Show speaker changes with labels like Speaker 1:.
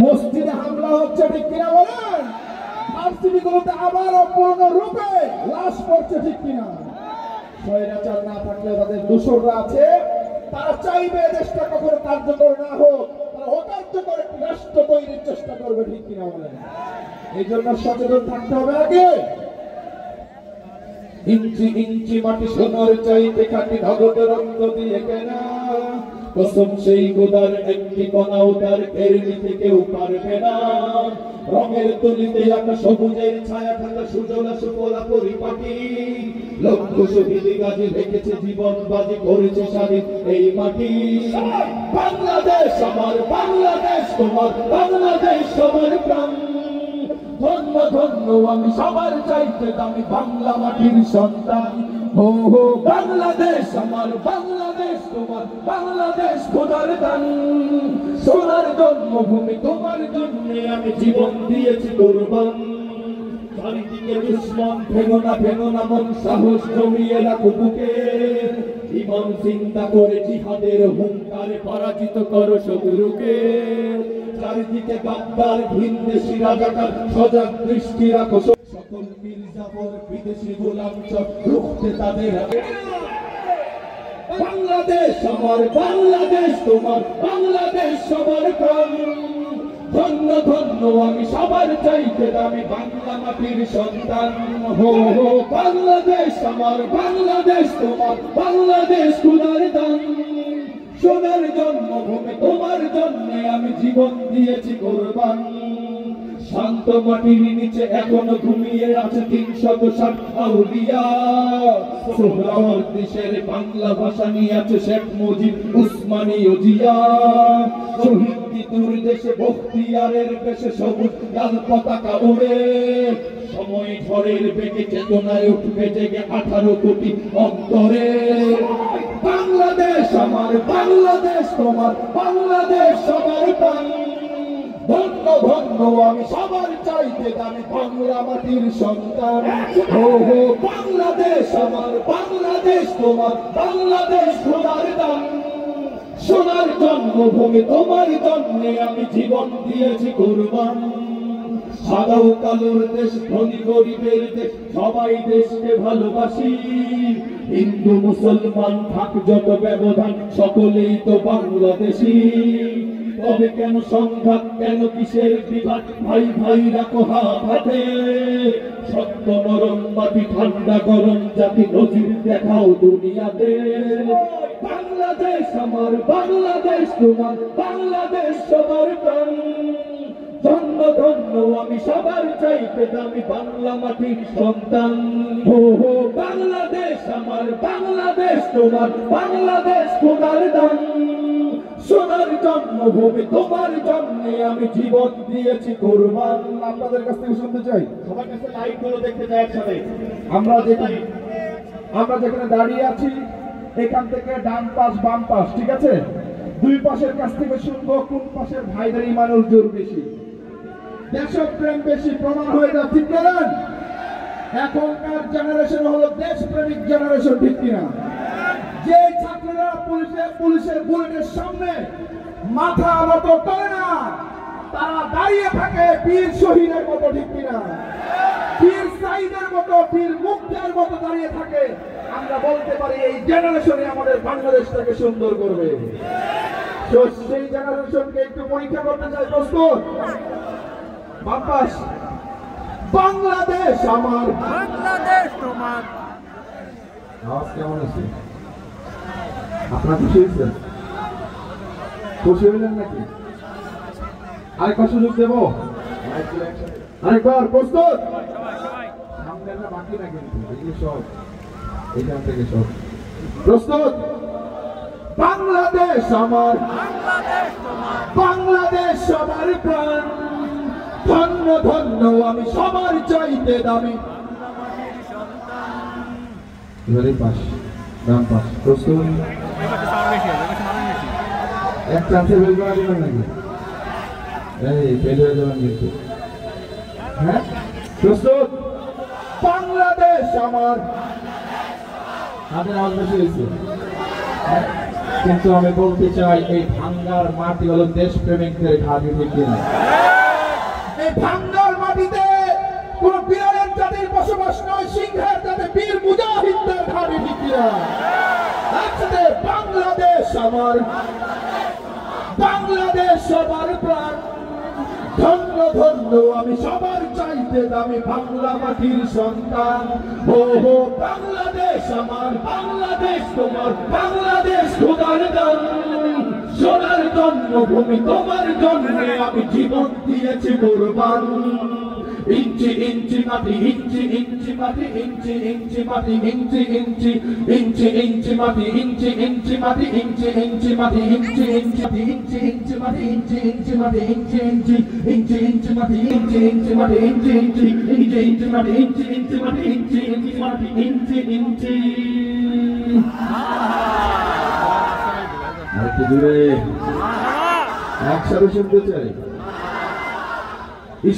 Speaker 1: মসজিদে হামলা হচ্ছে, ঠিক কিনা বলেন? ভার্সিটি গুলোতে আবারও পূর্ণ রূপে লাশ পড়ছে, ঠিক কিনা? স্বৈরাচার না থাকলেও তাদের দোসররা আছে, তারা চাইবে দেশটা কখনো কার্যকর না হোক, তারা অকার্যকর একটি রাষ্ট্র তৈরির চেষ্টা করবে, ঠিক কিনা বলেন? এই জন্য সচেতন থাকতে হবে। আগে ইঞ্চি ইঞ্চি মাটি সোনার চাইতে খাটি নগদ রক্ত দিয়ে কেনা, কসম সেই গোদার একটি কণাও তার কেড়ে নিতে কেউ পারবে না। রঙের তুলিতে আঁকা সবুজের ছায়া থাকা সুজলা সুফলা পরিপাটি, লক্ষ শহীদ গাজী রেখেছে জীবন বাজি করেছে স্বাধীন এই মাটি। বাংলাদেশ আমার, বাংলাদেশ তোমার, বাংলাদেশ সবার প্রাণ। ধন্য ধন্য আমি সবার চাইতে দামি বাংলা মাটির সন্তান। হো হো বাংলাদেশ আমার, বাংলাদেশ তোমার, বাংলাদেশ খোদার দান। সোনার জন্মভূমি তোমার জন্য আমি জীবন দিয়েছি কোরবান। চারিদিকে দুশ্মন, ভেঙো না মন, সাহস জমিয়ে রাখো বুকে। ইমান চিন্তা করে জিহাদের হুঙ্কারে পরাজিত করো শত্রুকে। চারিদিকে গাদ্দার ভিনদেশী রাজাকার, সজাগ দৃষ্টি রাখো সকল মির্জাফর বিদেশি গোলাম চক রুখতে তাদের। বাংলাদেশ আমার, বাংলাদেশ তোমার, বাংলাদেশ সবার প্রাণ। ধন্য ধন্য আমি সবার চাইতে দামি বাংলা মাটির সন্তান। হো হো বাংলাদেশ আমার, বাংলাদেশ তোমার, বাংলাদেশ খোদার দান। সোনার জন্মভূমি তোমার জন্য আমি জীবন দিয়েছি কোরবান। শান্ত মাটির নিচে এখনো ঘুমিয়ে আছে ৩৬০ আউলিয়া। সোহরাওয়ার্দীর বাংলা ভাষা নিয়ে আছে শেখ মুজিব, উসমানী ও জিয়া। শহীদ তিতুর দেশে বখতিয়ারের বেশে সবুজ লাল পতাকা উড়ে। সময় ঝড়ের বেগে চেতনায় উঠবে জেগে ১৮ কোটি অন্তরে। বাংলাদেশ আমার, বাংলাদেশ তোমার, বাংলাদেশ সবার প্রাণ। ধন্য ধন্য আমি সবার চাইতে দামি বাংলা মাটির সন্তান। হো হো বাংলাদেশ আমার, বাংলাদেশ তোমার, বাংলাদেশ খোদার দান। সোনার জন্মভূমি তোমার জন্যে আমি জীবন দিয়েছি কোরবান। সাদা ও কালোর দেশ, ধনী গরিবের দেশ, সবাই দেশকে ভালোবাসি। হিন্দু মুসলমান থাক যত ব্যবধান, সকলেই তো বাংলাদেশী। তবে কেন সংঘাত, কেন কিসের বিভাগ, ভাই ভাই রাখো হাত হাতে। সত্য নরম মাটি, ঠান্ডা গরম জাতি, নজির দেখাও দুনিয়াতে। বাংলাদেশ আমার, বাংলাদেশ তোমার, বাংলাদেশ সবার প্রাণ। ধন্য ধন্য আমি সবার চাইতে দামি বাংলা মাটির সন্তান। হো হো বাংলাদেশ আমার, বাংলাদেশ তোমার, বাংলাদেশ খোদার দান। সোনার জন্মভূমি তোমার জন্যে আমি জীবন দিয়েছি কোরবান। আপনাদের কাছ থেকে শুনতে চাই, সবার কাছে লাইভ গুলো দেখতে চাই একসাথে। আমরা যেখানে দাঁড়িয়ে আছি, এখান থেকে ডান পাশ বাম পাশ, ঠিক আছে? দুই পাশের কাছ থেকে শুনবো কোন পাশের ভাইদের ইমানুল জোর বেশি, দেশপ্রেম বেশি প্রমাণ হয়ে যা, ঠিক করেন? এখনকার জেনারেশন হলো দেশপ্রেমিক জেনারেশন, ঠিক কিনা? যে ছাত্ররা পুলিশের বুলেটের সামনে মাথা নত করে না, তারা দাঁড়িয়ে থাকে বীর শহীদের মতো, ঠিক কিনা? বীর সাইদের মতো, বীর মুক্তির মতো দাঁড়িয়ে থাকে। আমরা বলতে পারি এই জেনারেশনে আমাদের বাংলাদেশটাকে সুন্দর করবে। সেই জেনারেশনকে একটু পরীক্ষা করতে চাই। প্রস্তুত? বাপাস বাংলাদেশ আমার,
Speaker 2: বাংলাদেশ তোমার।
Speaker 1: আওয়াজ কেমন আছে? আপনার খুশি হয়েছেন? খুশি হইলেন নাকি? আরেকবার সুযোগ দেব, আরেকবার। প্রস্তুত? সামনে বাকি না কিন্তু, এগুলো সব এখান থেকে সব। প্রস্তুত? বাংলাদেশ আমার,
Speaker 2: বাংলাদেশ তোমার,
Speaker 1: বাংলাদেশ সবার প্রাণ। ধন্য ধন্য আমি সবার চাইতে দামি। এবারে পাশ, ডান পাশ। প্রস্তুত? এক চান্সে বের করা দিবেন নাকি? এই ফেল হয়ে যাবেন কিন্তু। হ্যাঁ, প্রস্তুত? বাংলাদেশ আমার। হাতের আওয়াজ বেশি হয়েছে। কিন্তু আমি বলতে চাই এই ভাঙ্গার মাটি হলো দেশপ্রেমিকদের ঘাঁটি, ঠিক কিনা? এই ভাঙ্গার মাটিতে কোন বিড়ালের জাতির বসবাস নয়, সিংহের জাতি বীর মুজাহিদদের ঘাঁটি, ঠিক কিনা? একসাথে বাংলাদেশ আমার, বাংলাদেশ সবার প্রাণ। ধন্য ধন্য আমি সবার চাইতে দামি বাংলা মাটির সন্তান। ও হো বাংলাদেশ আমার, বাংলাদেশ তোমার, বাংলাদেশ খোদার দান। সোনার জন্মভূমি তোমার জন্মে আমি জীবন দিয়েছি কোরবান। ইঞ্চি ইঞ্চি মাটি, ইঞ্চি ইঞ্চি মাটি, ইঞ্চি ইঞ্চি মাটি, ইঞ্চি ইঞ্চি, ইঞ্চি ইঞ্চি মাটি, ইঞ্চি ইঞ্চি মাটি, ইঞ্চি ইঞ্চি মাটি, ইঞ্চি ইঞ্চি, ইঞ্চি ইঞ্চি মাটি, ইঞ্চি ইঞ্চি মাটি, ইঞ্চি ইঞ্চি, ইঞ্চি ইঞ্চি মাটি, ইঞ্চি ইঞ্চি মাটি, ইঞ্চি ইঞ্চি, ইঞ্চি ইঞ্চি মাটি, ইঞ্চি ইঞ্চি মাটি, ইঞ্চি ইঞ্চি মাটি, ইঞ্চি ইঞ্চি। আরেকটু দূরে একসাথে শুনতে চাই।